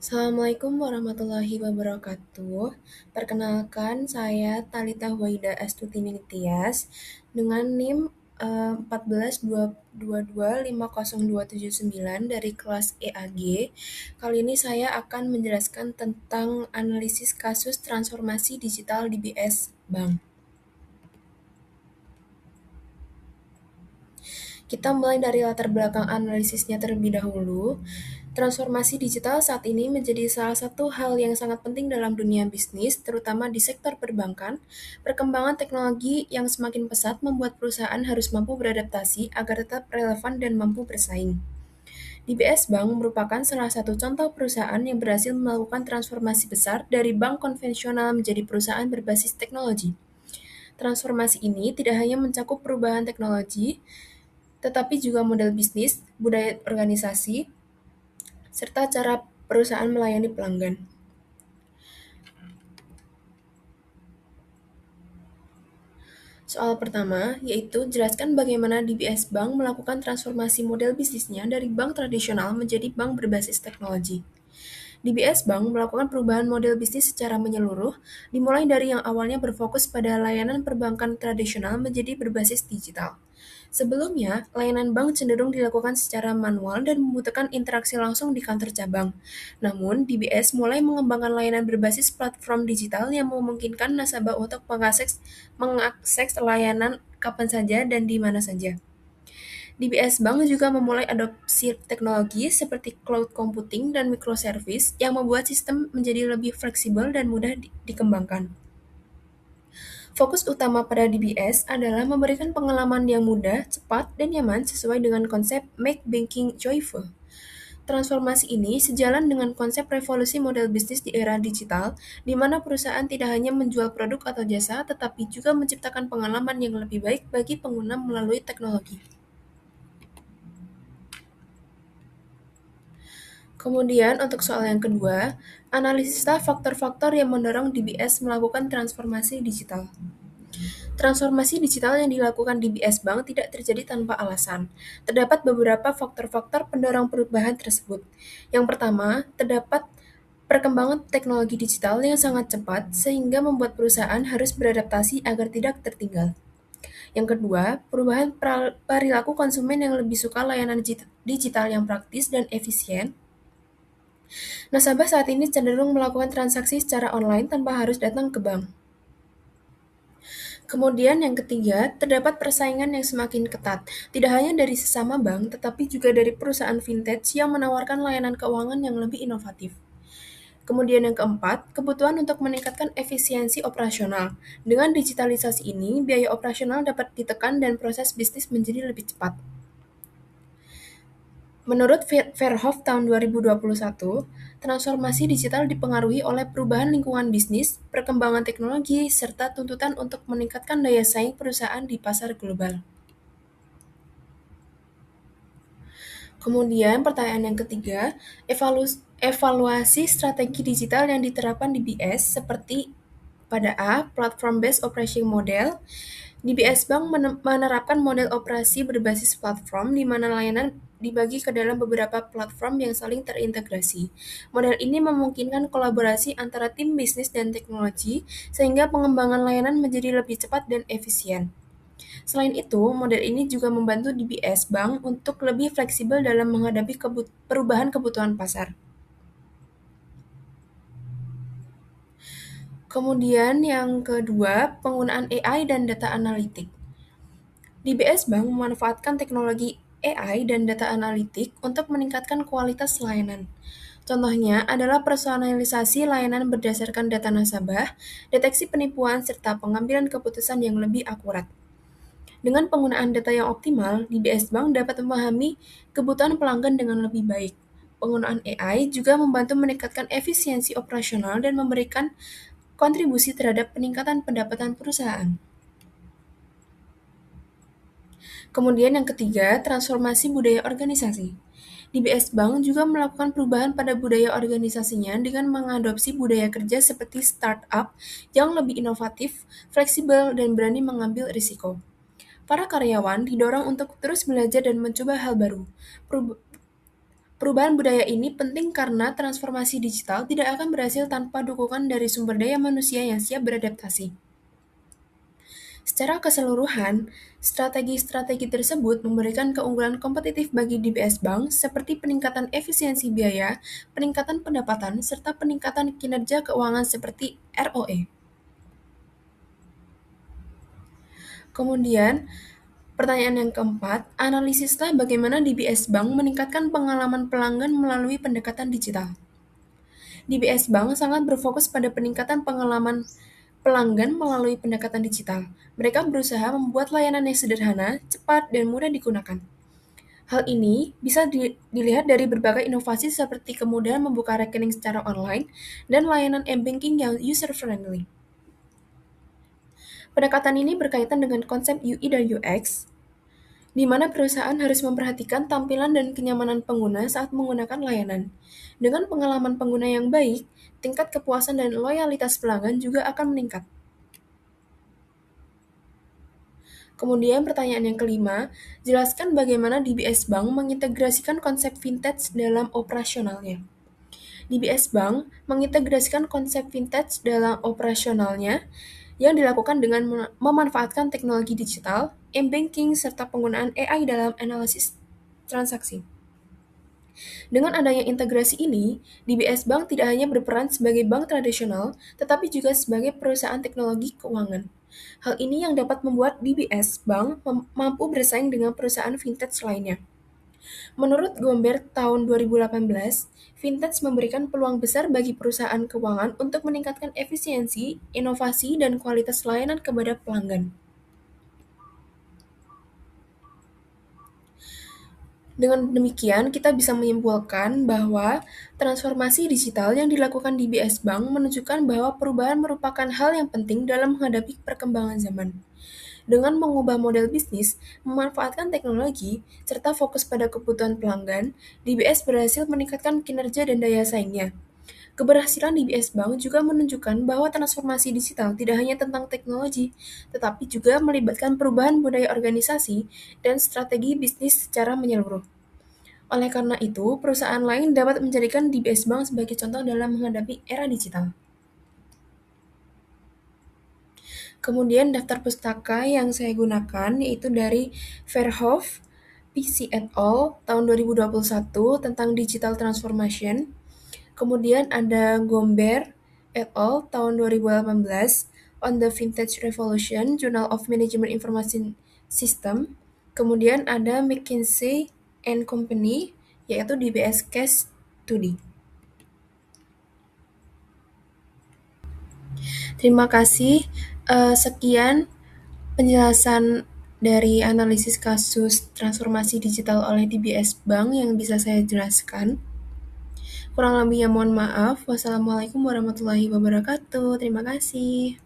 Assalamualaikum warahmatullahi wabarakatuh. Perkenalkan, saya Talita Huwaida Astuti Ningtyas dengan NIM 1422250279 dari kelas EAG. Kali ini saya akan menjelaskan tentang analisis kasus transformasi digital DBS Bank. Kita mulai dari latar belakang analisisnya terlebih dahulu. Transformasi digital saat ini menjadi salah satu hal yang sangat penting dalam dunia bisnis, terutama di sektor perbankan. Perkembangan teknologi yang semakin pesat membuat perusahaan harus mampu beradaptasi agar tetap relevan dan mampu bersaing. DBS Bank merupakan salah satu contoh perusahaan yang berhasil melakukan transformasi besar dari bank konvensional menjadi perusahaan berbasis teknologi. Transformasi ini tidak hanya mencakup perubahan teknologi, tetapi juga model bisnis, budaya organisasi, serta cara perusahaan melayani pelanggan. Soal pertama, yaitu jelaskan bagaimana DBS Bank melakukan transformasi model bisnisnya dari bank tradisional menjadi bank berbasis teknologi. DBS Bank melakukan perubahan model bisnis secara menyeluruh, dimulai dari yang awalnya berfokus pada layanan perbankan tradisional menjadi berbasis digital. Sebelumnya, layanan bank cenderung dilakukan secara manual dan membutuhkan interaksi langsung di kantor cabang. Namun, DBS mulai mengembangkan layanan berbasis platform digital yang memungkinkan nasabah untuk mengakses layanan kapan saja dan di mana saja. DBS Bank juga memulai adopsi teknologi seperti cloud computing dan microservice yang membuat sistem menjadi lebih fleksibel dan mudah dikembangkan. Fokus utama pada DBS adalah memberikan pengalaman yang mudah, cepat, dan nyaman sesuai dengan konsep Make Banking Joyful. Transformasi ini sejalan dengan konsep revolusi model bisnis di era digital, di mana perusahaan tidak hanya menjual produk atau jasa, tetapi juga menciptakan pengalaman yang lebih baik bagi pengguna melalui teknologi. Kemudian untuk soal yang kedua, analisislah faktor-faktor yang mendorong DBS melakukan transformasi digital. Transformasi digital yang dilakukan DBS Bank tidak terjadi tanpa alasan. Terdapat beberapa faktor-faktor pendorong perubahan tersebut. Yang pertama, terdapat perkembangan teknologi digital yang sangat cepat sehingga membuat perusahaan harus beradaptasi agar tidak tertinggal. Yang kedua, perubahan perilaku konsumen yang lebih suka layanan digital yang praktis dan efisien. Nasabah saat ini cenderung melakukan transaksi secara online tanpa harus datang ke bank. Kemudian yang ketiga, terdapat persaingan yang semakin ketat, tidak hanya dari sesama bank, tetapi juga dari perusahaan vintage yang menawarkan layanan keuangan yang lebih inovatif. Kemudian yang keempat, kebutuhan untuk meningkatkan efisiensi operasional. Dengan digitalisasi ini, biaya operasional dapat ditekan dan proses bisnis menjadi lebih cepat. Menurut Verhoeven tahun 2021, transformasi digital dipengaruhi oleh perubahan lingkungan bisnis, perkembangan teknologi, serta tuntutan untuk meningkatkan daya saing perusahaan di pasar global. Kemudian pertanyaan yang ketiga, evaluasi strategi digital yang diterapkan di BS seperti pada A, Platform Based Operating Model. DBS Bank menerapkan model operasi berbasis platform di mana layanan dibagi ke dalam beberapa platform yang saling terintegrasi. Model ini memungkinkan kolaborasi antara tim bisnis dan teknologi sehingga pengembangan layanan menjadi lebih cepat dan efisien. Selain itu, model ini juga membantu DBS Bank untuk lebih fleksibel dalam menghadapi perubahan kebutuhan pasar. Kemudian yang kedua, penggunaan AI dan data analitik. DBS Bank memanfaatkan teknologi AI dan data analitik untuk meningkatkan kualitas layanan. Contohnya adalah personalisasi layanan berdasarkan data nasabah, deteksi penipuan, serta pengambilan keputusan yang lebih akurat. Dengan penggunaan data yang optimal, DBS Bank dapat memahami kebutuhan pelanggan dengan lebih baik. Penggunaan AI juga membantu meningkatkan efisiensi operasional dan memberikan kontribusi terhadap peningkatan pendapatan perusahaan. Kemudian yang ketiga, transformasi budaya organisasi. DBS Bank juga melakukan perubahan pada budaya organisasinya dengan mengadopsi budaya kerja seperti startup yang lebih inovatif, fleksibel, dan berani mengambil risiko. Para karyawan didorong untuk terus belajar dan mencoba hal baru. Perubahan budaya ini penting karena transformasi digital tidak akan berhasil tanpa dukungan dari sumber daya manusia yang siap beradaptasi. Secara keseluruhan, strategi-strategi tersebut memberikan keunggulan kompetitif bagi DBS Bank seperti peningkatan efisiensi biaya, peningkatan pendapatan, serta peningkatan kinerja keuangan seperti ROE. Kemudian, pertanyaan yang keempat, analisislah bagaimana DBS Bank meningkatkan pengalaman pelanggan melalui pendekatan digital. DBS Bank sangat berfokus pada peningkatan pengalaman pelanggan melalui pendekatan digital. Mereka berusaha membuat layanan yang sederhana, cepat, dan mudah digunakan. Hal ini bisa dilihat dari berbagai inovasi seperti kemudahan membuka rekening secara online dan layanan m-banking yang user-friendly. Pendekatan ini berkaitan dengan konsep UI dan UX, di mana perusahaan harus memperhatikan tampilan dan kenyamanan pengguna saat menggunakan layanan. Dengan pengalaman pengguna yang baik, tingkat kepuasan dan loyalitas pelanggan juga akan meningkat. Kemudian pertanyaan yang kelima, jelaskan bagaimana DBS Bank mengintegrasikan konsep vintage dalam operasionalnya. DBS Bank mengintegrasikan konsep vintage dalam operasionalnya yang dilakukan dengan memanfaatkan teknologi digital, m-banking, serta penggunaan AI dalam analisis transaksi. Dengan adanya integrasi ini, DBS Bank tidak hanya berperan sebagai bank tradisional, tetapi juga sebagai perusahaan teknologi keuangan. Hal ini yang dapat membuat DBS Bank mampu bersaing dengan perusahaan vintage lainnya. Menurut Gomber tahun 2018, vintage memberikan peluang besar bagi perusahaan keuangan untuk meningkatkan efisiensi, inovasi, dan kualitas layanan kepada pelanggan. Dengan demikian, kita bisa menyimpulkan bahwa transformasi digital yang dilakukan di DBS Bank menunjukkan bahwa perubahan merupakan hal yang penting dalam menghadapi perkembangan zaman. Dengan mengubah model bisnis, memanfaatkan teknologi, serta fokus pada kebutuhan pelanggan, DBS berhasil meningkatkan kinerja dan daya saingnya. Keberhasilan DBS Bank juga menunjukkan bahwa transformasi digital tidak hanya tentang teknologi, tetapi juga melibatkan perubahan budaya organisasi dan strategi bisnis secara menyeluruh. Oleh karena itu, perusahaan lain dapat menjadikan DBS Bank sebagai contoh dalam menghadapi era digital. Kemudian daftar pustaka yang saya gunakan yaitu dari Verhoef, PC et al. Tahun 2021 tentang Digital Transformation. Kemudian ada Gomber et al. Tahun 2018 on the Vintage Revolution, Journal of Management Information System. Kemudian ada McKinsey and Company, yaitu DBS Case Study. Terima kasih. Sekian penjelasan dari analisis kasus transformasi digital oleh DBS Bank yang bisa saya jelaskan. Kurang lebihnya mohon maaf. Wassalamualaikum warahmatullahi wabarakatuh. Terima kasih.